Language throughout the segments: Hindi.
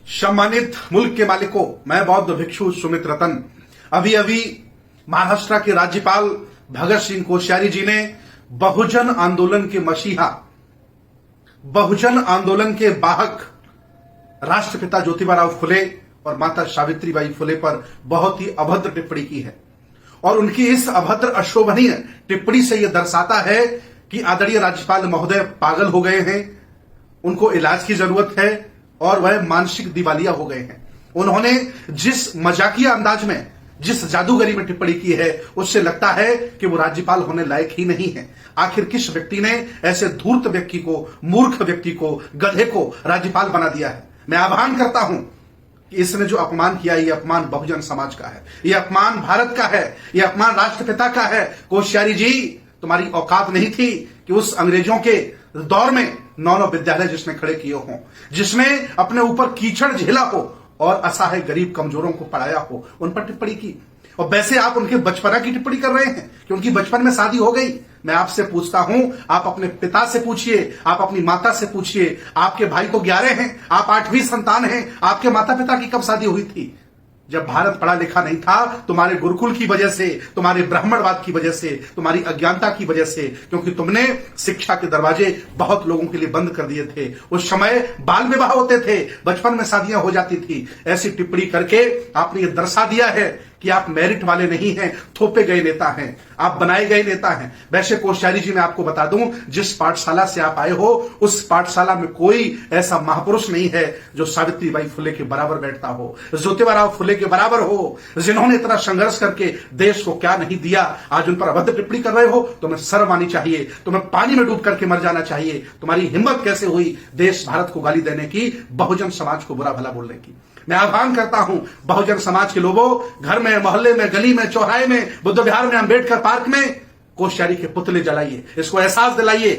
सम्मानित मुल्क के मालिकों, मैं बौद्ध भिक्षु सुमित रतन। अभी अभी महाराष्ट्र के राज्यपाल भगत सिंह कोश्यारी जी ने बहुजन आंदोलन के मसीहा, बहुजन आंदोलन के वाहक राष्ट्रपिता ज्योतिबा फुले और माता सावित्रीबाई फुले पर बहुत ही अभद्र टिप्पणी की है। और उनकी इस अभद्र अशोभनीय टिप्पणी से यह दर्शाता है कि आदरणीय राज्यपाल महोदय पागल हो गए हैं, उनको इलाज की जरूरत है और वह मानसिक दिवालिया हो गए हैं। उन्होंने जिस मजाकिया अंदाज में, जिस जादूगरी में टिप्पणी की है, उससे लगता है कि वो राज्यपाल होने लायक ही नहीं है। आखिर किस व्यक्ति ने ऐसे धूर्त व्यक्ति को, मूर्ख व्यक्ति को, गधे को राज्यपाल बना दिया है? मैं आह्वान करता हूं कि इसने जो अपमान किया, यह अपमान बहुजन समाज का है, यह अपमान भारत का है, यह अपमान राष्ट्रपिता का है। कोश्यारी जी, तुम्हारी औकात नहीं थी कि उस अंग्रेजों के दौर में 9 विद्यालय जिसने खड़े किए हों, जिसने अपने ऊपर कीचड़ झेला हो और असहाय गरीब कमजोरों को पढ़ाया हो, उन पर टिप्पणी की। और वैसे आप उनके बचपना की टिप्पणी कर रहे हैं कि उनकी बचपन में शादी हो गई। मैं आपसे पूछता हूं, आप अपने पिता से पूछिए, आप अपनी माता से पूछिए। आपके भाई तो 11 हैं, आप 8वीं संतान हैं। आपके माता पिता की कब शादी हुई थी? जब भारत पढ़ा लिखा नहीं था, तुम्हारे गुरुकुल की वजह से, तुम्हारे ब्राह्मणवाद की वजह से, तुम्हारी अज्ञानता की वजह से, क्योंकि तुमने शिक्षा के दरवाजे बहुत लोगों के लिए बंद कर दिए थे। उस समय बाल विवाह होते थे, बचपन में शादियां हो जाती थी। ऐसी टिप्पणी करके आपने ये दर्शा दिया है कि आप मेरिट वाले नहीं हैं, थोपे गए नेता हैं, आप बनाए गए नेता हैं। वैसे कोश्यारी जी, मैं आपको बता दूं, जिस पाठशाला से आप आए हो, उस पाठशाला में कोई ऐसा महापुरुष नहीं है जो सावित्रीबाई फुले के बराबर बैठता हो, ज्योतिबा फुले के बराबर हो, जिन्होंने इतना संघर्ष करके देश को क्या नहीं दिया। आज उन पर अभद्र टिप्पणी कर रहे हो, तुम्हें शर्म आनी चाहिए, तुम्हें पानी में डूब करके मर जाना चाहिए। तुम्हारी हिम्मत कैसे हुई देश भारत को गाली देने की, बहुजन समाज को बुरा भला बोलने की? मैं आह्वान करता हूं बहुजन समाज के लोगों, घर में, मोहल्ले में, गली में, चौराहे में, बुद्ध विहार में, अंबेडकर पार्क में कोश्यारी के पुतले जलाइए। इसको एहसास दिलाइए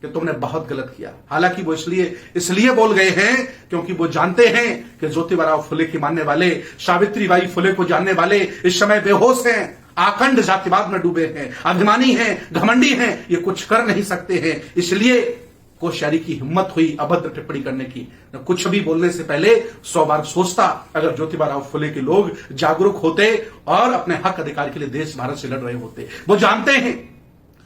कि तुमने बहुत गलत किया। हालांकि वो इसलिए बोल गए हैं क्योंकि वो जानते हैं कि ज्योतिबा फुले की मानने वाले, सावित्रीबाई फुले को जानने वाले इस समय बेहोश हैं, आखंड जातिवाद में डूबे हैं, अभिमानी हैं, घमंडी हैं, ये कुछ कर नहीं सकते हैं। इसलिए कोश्यारी की हिम्मत हुई अभद्र टिप्पणी करने की। कुछ भी बोलने से पहले 100 बार सोचता। अगर ज्योतिबा फुले के लोग जागरूक होते और अपने हक अधिकार के लिए देश भारत से लड़ रहे होते। वो जानते हैं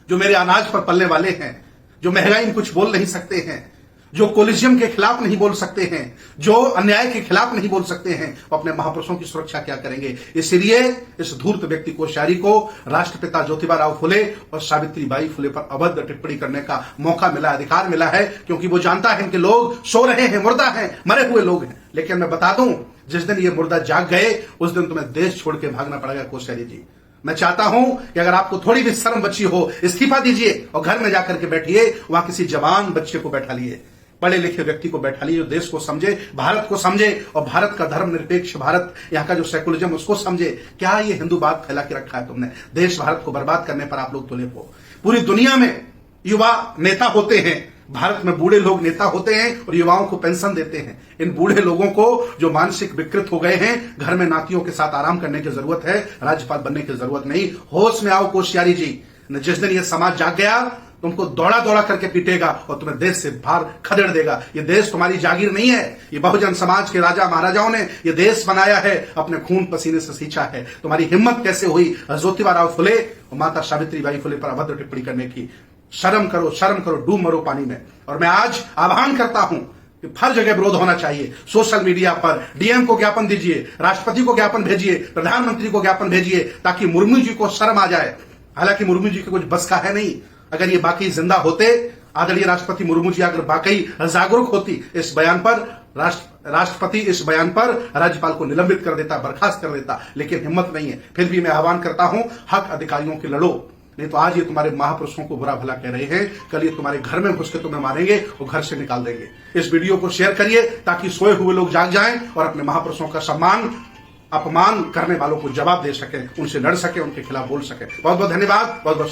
जो मेरे अनाज पर पलने वाले हैं, जो महंगाई में कुछ बोल नहीं सकते हैं, जो कोलिजियम के खिलाफ नहीं बोल सकते हैं, जो अन्याय के खिलाफ नहीं बोल सकते हैं, वो अपने महापुरुषों की सुरक्षा क्या करेंगे? इसलिए इस धूर्त व्यक्ति कोश्यारी को राष्ट्रपिता ज्योतिबा फुले और सावित्रीबाई फुले पर अभद्र टिप्पणी करने का मौका मिला, अधिकार मिला है, क्योंकि वो जानता है कि लोग सो रहे हैं, मुर्दा हैं, मरे हुए लोग हैं। लेकिन मैं बता दूं, जिस दिन ये मुर्दा जाग गए, उस दिन तुम्हें देश छोड़ के भागना पड़ेगा। कोश्यारी जी, मैं चाहता हूं कि अगर आपको थोड़ी भी शर्म बची हो, इस्तीफा दीजिए और घर में जाकर के बैठिए, वहां किसी जवान बच्चे को बैठा लिए, पढ़े लिखे व्यक्ति को बैठा लिए, जो देश को समझे, भारत को समझे और भारत का धर्मनिरपेक्ष भारत, यहाँ का जो सेकुलरिज्म, उसको समझे। क्या ये हिंदूवाद फैला के रखा है तुमने? देश भारत को बर्बाद करने पर आप लोग तुले हो। पूरी दुनिया में युवा नेता होते हैं, भारत में बूढ़े लोग नेता होते हैं और युवाओं को पेंशन देते हैं। इन बूढ़े लोगों को जो मानसिक विकृत हो गए हैं, घर में नातियों के साथ आराम करने की जरूरत है, राज्यपाल बनने की जरूरत नहीं। होश में आओ कोश्यारी जी। जिस दिन ये समाज जाग गया, तुमको दौड़ा दौड़ा करके पीटेगा और तुम्हें देश से बाहर खदेड़ देगा। ये देश तुम्हारी जागीर नहीं है, ये बहुजन समाज के राजा महाराजाओं ने ये देश बनाया है, अपने खून पसीने से सींचा है। तुम्हारी हिम्मत कैसे हुई ज्योतिबा फुले और माता सावित्रीबाई फुले पर अभद्र टिप्पणी करने की? शर्म करो, शर्म करो, डूब मरो पानी में। और मैं आज आह्वान करता हूं कि हर जगह विरोध होना चाहिए। सोशल मीडिया पर डीएम को ज्ञापन दीजिए, राष्ट्रपति को ज्ञापन भेजिए, प्रधानमंत्री को ज्ञापन भेजिए, ताकि मुर्मू जी को शर्म आ जाए। हालांकि मुर्मू जी के कुछ बस का है नहीं। अगर ये बाकी जिंदा होते, आदरणीय राष्ट्रपति मुर्मू जी अगर बाकी जागरूक होती, इस बयान पर राष्ट्रपति इस बयान पर राज्यपाल को निलंबित कर देता, बर्खास्त कर देता। लेकिन हिम्मत नहीं है। फिर भी मैं आह्वान करता हूं, हक अधिकारियों के लड़ो, नहीं तो आज ये तुम्हारे महापुरुषों को बुरा भला कह रहे हैं, कल ये तुम्हारे घर में घुस के तुम्हें मारेंगे और घर से निकाल देंगे। इस वीडियो को शेयर करिए ताकि सोए हुए लोग जाग जाएं और अपने महापुरुषों का सम्मान, अपमान करने वालों को जवाब दे सके, उनसे लड़ सके, उनके खिलाफ बोल सके। बहुत बहुत धन्यवाद। बहुत बहुत